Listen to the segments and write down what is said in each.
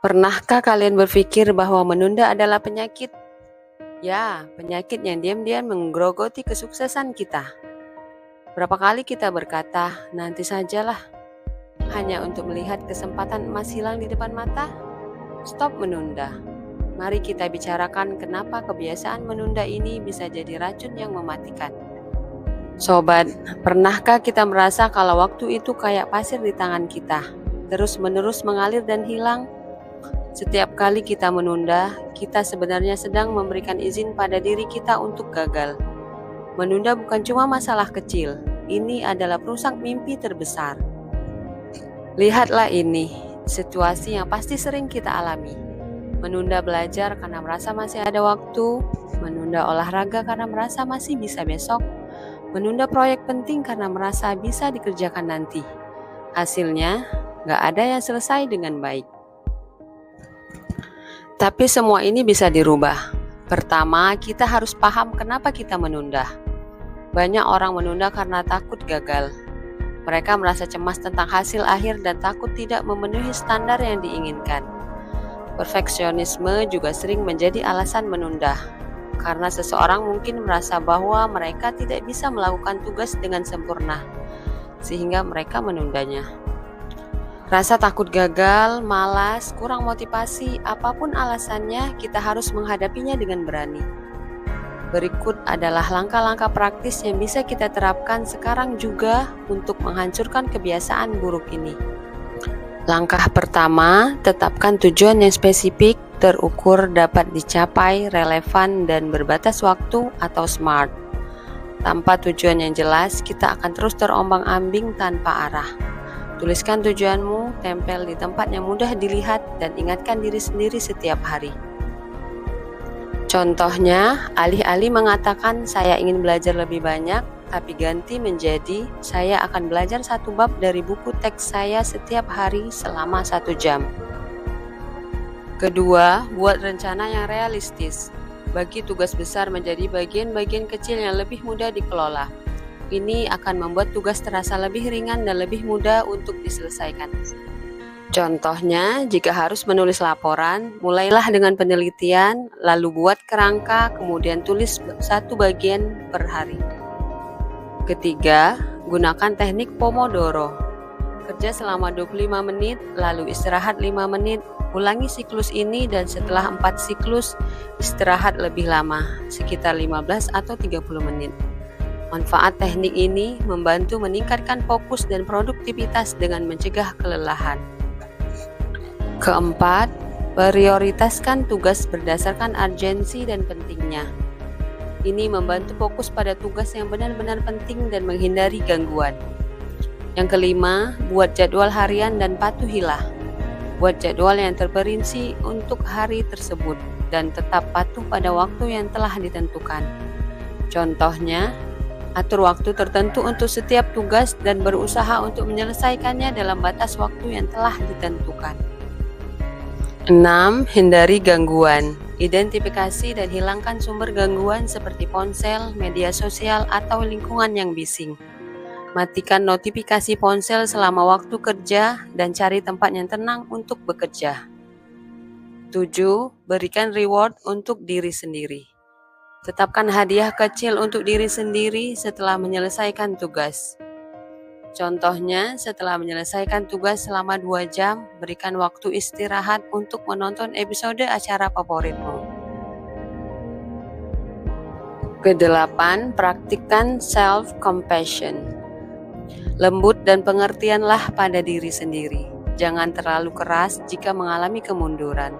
Pernahkah kalian berpikir bahwa menunda adalah penyakit? Ya, penyakit yang diam-diam menggerogoti kesuksesan kita. Berapa kali kita berkata, nanti sajalah, hanya untuk melihat kesempatan emas hilang di depan mata? Stop menunda. Mari kita bicarakan kenapa kebiasaan menunda ini bisa jadi racun yang mematikan. Sobat, pernahkah kita merasa kalau waktu itu kayak pasir di tangan kita, terus-menerus mengalir dan hilang? Setiap kali kita menunda, kita sebenarnya sedang memberikan izin pada diri kita untuk gagal. Menunda bukan cuma masalah kecil, ini adalah perusak mimpi terbesar. Lihatlah ini, situasi yang pasti sering kita alami. Menunda belajar karena merasa masih ada waktu, menunda olahraga karena merasa masih bisa besok, menunda proyek penting karena merasa bisa dikerjakan nanti. Hasilnya, gak ada yang selesai dengan baik. Tapi semua ini bisa dirubah. Pertama, kita harus paham kenapa kita menunda. Banyak orang menunda karena takut gagal. Mereka merasa cemas tentang hasil akhir dan takut tidak memenuhi standar yang diinginkan. Perfeksionisme juga sering menjadi alasan menunda, karena seseorang mungkin merasa bahwa mereka tidak bisa melakukan tugas dengan sempurna, sehingga mereka menundanya. Rasa takut gagal, malas, kurang motivasi, apapun alasannya, kita harus menghadapinya dengan berani. Berikut adalah langkah-langkah praktis yang bisa kita terapkan sekarang juga untuk menghancurkan kebiasaan buruk ini. Langkah pertama, tetapkan tujuan yang spesifik, terukur, dapat dicapai, relevan, dan berbatas waktu atau SMART. Tanpa tujuan yang jelas, kita akan terus terombang-ambing tanpa arah. Tuliskan tujuanmu, tempel di tempat yang mudah dilihat, dan ingatkan diri sendiri setiap hari. Contohnya, alih-alih mengatakan saya ingin belajar lebih banyak, tapi ganti menjadi saya akan belajar 1 bab dari buku teks saya setiap hari selama 1 jam. Kedua, buat rencana yang realistis. Bagi tugas besar menjadi bagian-bagian kecil yang lebih mudah dikelola. Ini akan membuat tugas terasa lebih ringan dan lebih mudah untuk diselesaikan. Contohnya, jika harus menulis laporan, mulailah dengan penelitian, lalu buat kerangka, kemudian tulis 1 bagian per hari. Ketiga, gunakan teknik Pomodoro. Kerja selama 25 menit, lalu istirahat 5 menit, ulangi siklus ini dan setelah 4 siklus, istirahat lebih lama, sekitar 15 atau 30 menit. Manfaat teknik ini membantu meningkatkan fokus dan produktivitas dengan mencegah kelelahan. Keempat, prioritaskan tugas berdasarkan urgensi dan pentingnya. Ini membantu fokus pada tugas yang benar-benar penting dan menghindari gangguan. Yang kelima, buat jadwal harian dan patuhilah. Buat jadwal yang terperinci untuk hari tersebut dan tetap patuh pada waktu yang telah ditentukan. Contohnya, atur waktu tertentu untuk setiap tugas dan berusaha untuk menyelesaikannya dalam batas waktu yang telah ditentukan. 6. Hindari gangguan. Identifikasi dan hilangkan sumber gangguan seperti ponsel, media sosial, atau lingkungan yang bising. Matikan notifikasi ponsel selama waktu kerja dan cari tempat yang tenang untuk bekerja. 7. Berikan reward untuk diri sendiri. Tetapkan hadiah kecil untuk diri sendiri setelah menyelesaikan tugas. Contohnya, setelah menyelesaikan tugas selama 2 jam, berikan waktu istirahat untuk menonton episode acara favoritmu. Kedelapan, praktikkan self-compassion. Lembut dan pengertianlah pada diri sendiri. Jangan terlalu keras jika mengalami kemunduran.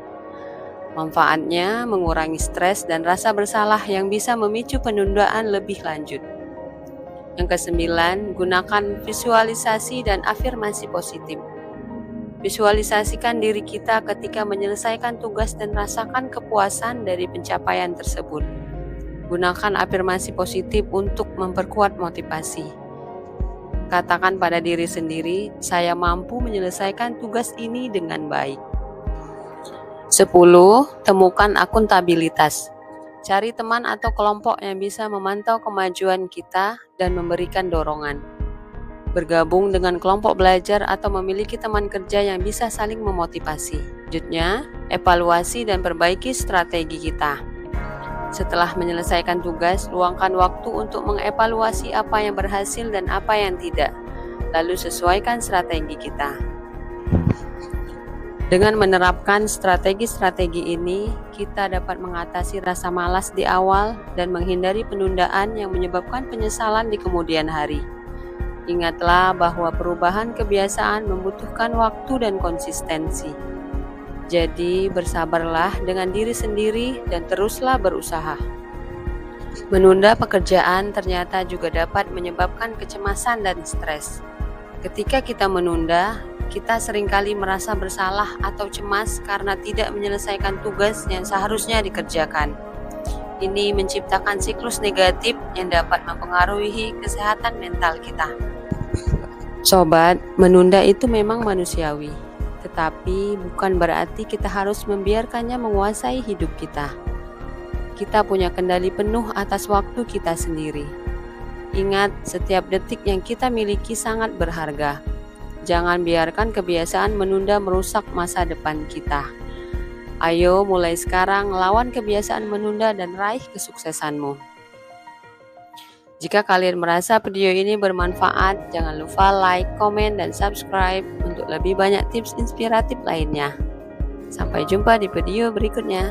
Manfaatnya mengurangi stres dan rasa bersalah yang bisa memicu penundaan lebih lanjut. Yang kesembilan, gunakan visualisasi dan afirmasi positif. Visualisasikan diri kita ketika menyelesaikan tugas dan rasakan kepuasan dari pencapaian tersebut. Gunakan afirmasi positif untuk memperkuat motivasi. Katakan pada diri sendiri, saya mampu menyelesaikan tugas ini dengan baik. 10. Temukan akuntabilitas. Cari teman atau kelompok yang bisa memantau kemajuan kita dan memberikan dorongan. bergabung dengan kelompok belajar atau memiliki teman kerja yang bisa saling memotivasi. Selanjutnya, evaluasi dan perbaiki strategi kita. Setelah menyelesaikan tugas, luangkan waktu untuk mengevaluasi apa yang berhasil dan apa yang tidak. Lalu sesuaikan strategi kita. Dengan menerapkan strategi-strategi ini, kita dapat mengatasi rasa malas di awal dan menghindari penundaan yang menyebabkan penyesalan di kemudian hari. Ingatlah bahwa perubahan kebiasaan membutuhkan waktu dan konsistensi. Jadi, bersabarlah dengan diri sendiri dan teruslah berusaha. Menunda pekerjaan ternyata juga dapat menyebabkan kecemasan dan stres. Ketika kita menunda, kita seringkali merasa bersalah atau cemas karena tidak menyelesaikan tugas yang seharusnya dikerjakan. Ini menciptakan siklus negatif yang dapat mempengaruhi kesehatan mental kita. Sobat, menunda itu memang manusiawi, tetapi bukan berarti kita harus membiarkannya menguasai hidup kita. Kita punya kendali penuh atas waktu kita sendiri. Ingat, setiap detik yang kita miliki sangat berharga. Jangan biarkan kebiasaan menunda merusak masa depan kita. Ayo mulai sekarang lawan kebiasaan menunda dan raih kesuksesanmu. Jika kalian merasa video ini bermanfaat, jangan lupa like, komen, dan subscribe untuk lebih banyak tips inspiratif lainnya. Sampai jumpa di video berikutnya.